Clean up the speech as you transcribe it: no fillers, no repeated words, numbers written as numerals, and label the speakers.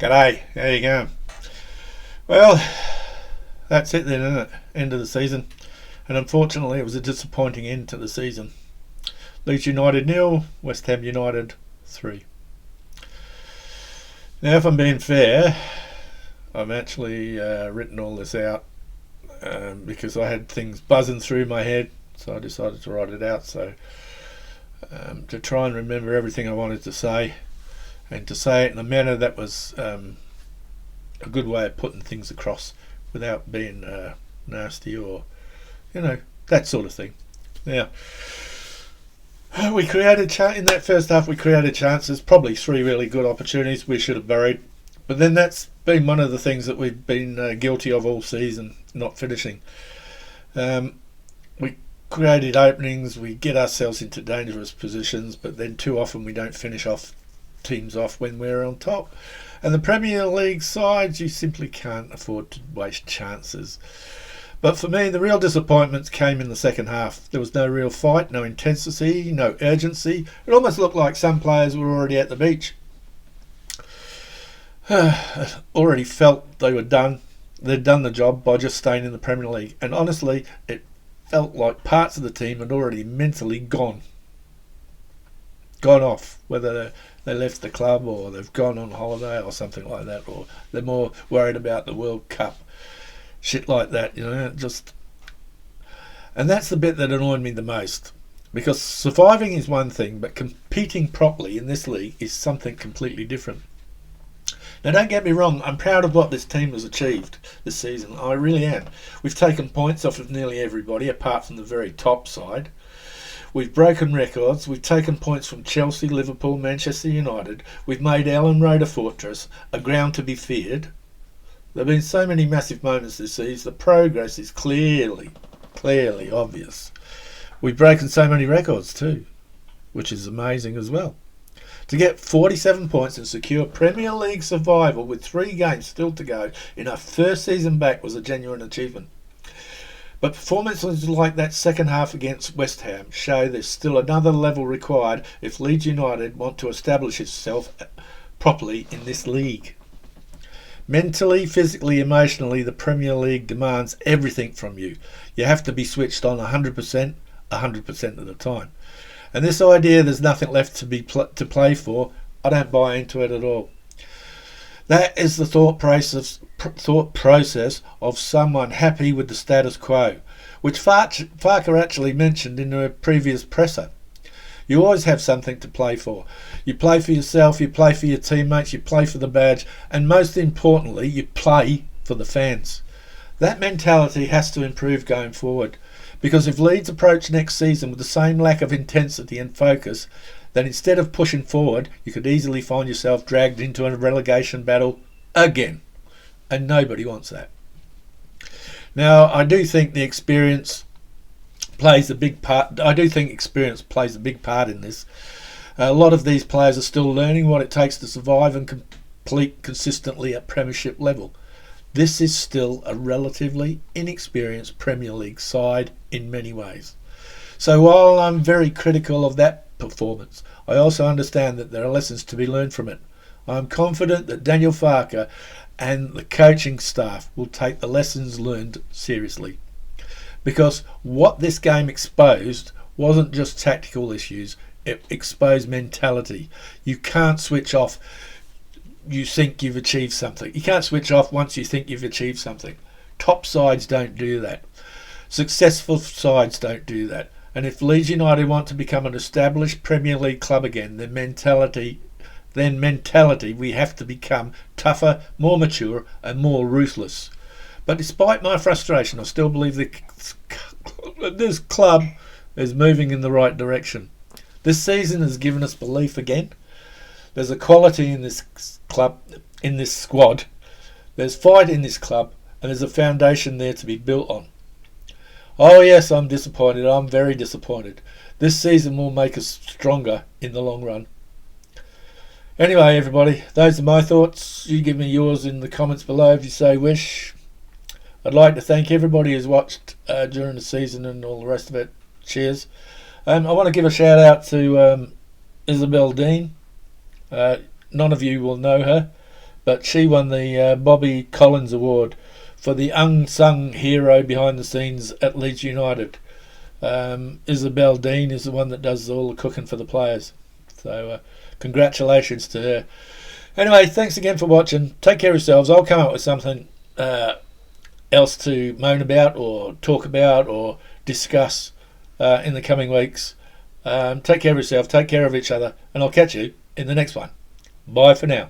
Speaker 1: G'day, how you going? Well, that's it then, isn't it? End of the season. And unfortunately, it was a disappointing end to the season. Leeds United 0, West Ham United 3. Now, if I'm being fair, I've actually written all this out because I had things buzzing through my head, so I decided to write it out. So to try and remember everything I wanted to say, and to say it in a manner that was a good way of putting things across without being nasty or, that sort of thing. Now, we created in that first half. We created chances, probably 3 really good opportunities we should have buried. But then that's been one of the things that we've been guilty of all season, not finishing. We created openings, we get ourselves into dangerous positions, but then too often we don't finish off teams off when we're on top. And the Premier League sides, you simply can't afford to waste chances. But for me, the real disappointments came in the second half. There was no real fight, no intensity, no urgency. It almost looked like some players were already at the beach. Already felt they were done. They'd done the job by just staying in the Premier League. And honestly, it felt like parts of the team had already mentally gone off, whether they left the club or they've gone on holiday or something like that, or they're more worried about the World Cup. Shit like that, and that's the bit that annoyed me the most, because surviving is one thing, but competing properly in this league is something completely different. Now, don't get me wrong, I'm proud of what this team has achieved this season. I really am. We've taken points off of nearly everybody apart from the very top side. We've broken records. We've taken points from Chelsea, Liverpool, Manchester United. We've made Ellen Road a fortress, a ground to be feared. There have been so many massive moments this season. The progress is clearly obvious. We've broken so many records too, which is amazing as well. To get 47 points and secure Premier League survival with 3 games still to go in our first season back was a genuine achievement. But performances like that second half against West Ham show there's still another level required if Leeds United want to establish itself properly in this league. Mentally, physically, emotionally, the Premier League demands everything from you. You have to be switched on 100% of the time. And this idea there's nothing left to play for, I don't buy into it at all. That is the thought process of someone happy with the status quo, which Farker actually mentioned in a previous presser. You always have something to play for. You play for yourself, you play for your teammates, you play for the badge, and most importantly, you play for the fans. That mentality has to improve going forward, because if Leeds approach next season with the same lack of intensity and focus, then instead of pushing forward, you could easily find yourself dragged into a relegation battle again. And nobody wants that. Now, I do think experience plays a big part in this. A lot of these players are still learning what it takes to survive and compete consistently at Premiership level. This is still a relatively inexperienced Premier League side in many ways. So while I'm very critical of that performance, I also understand that there are lessons to be learned from it. I'm confident that Daniel Farker and the coaching staff will take the lessons learned seriously. Because what this game exposed wasn't just tactical issues, it exposed mentality. You can't switch off. You think you've achieved something. You can't switch off once you think you've achieved something. Top sides don't do that. Successful sides don't do that. And if Leeds United want to become an established Premier League club again, then mentality we have to become tougher, more mature and more ruthless. But despite my frustration, I still believe this club is moving in the right direction. This season has given us belief again. There's a quality in this club, in this squad. There's fight in this club, and there's a foundation there to be built on. Oh yes, I'm disappointed. I'm very disappointed. This season will make us stronger in the long run. Anyway, everybody, those are my thoughts. You give me yours in the comments below if you so wish. I'd like to thank everybody who's watched during the season and all the rest of it. Cheers. I want to give a shout out to Isabel Dean. None of you will know her, but she won the Bobby Collins Award for the unsung hero behind the scenes at Leeds United. Isabel Dean is the one that does all the cooking for the players. So congratulations to her. Anyway, thanks again for watching. Take care of yourselves. I'll come up with something else to moan about or talk about or discuss in the coming weeks. Take care of yourself, take care of each other, and I'll catch you in the next one. Bye for now.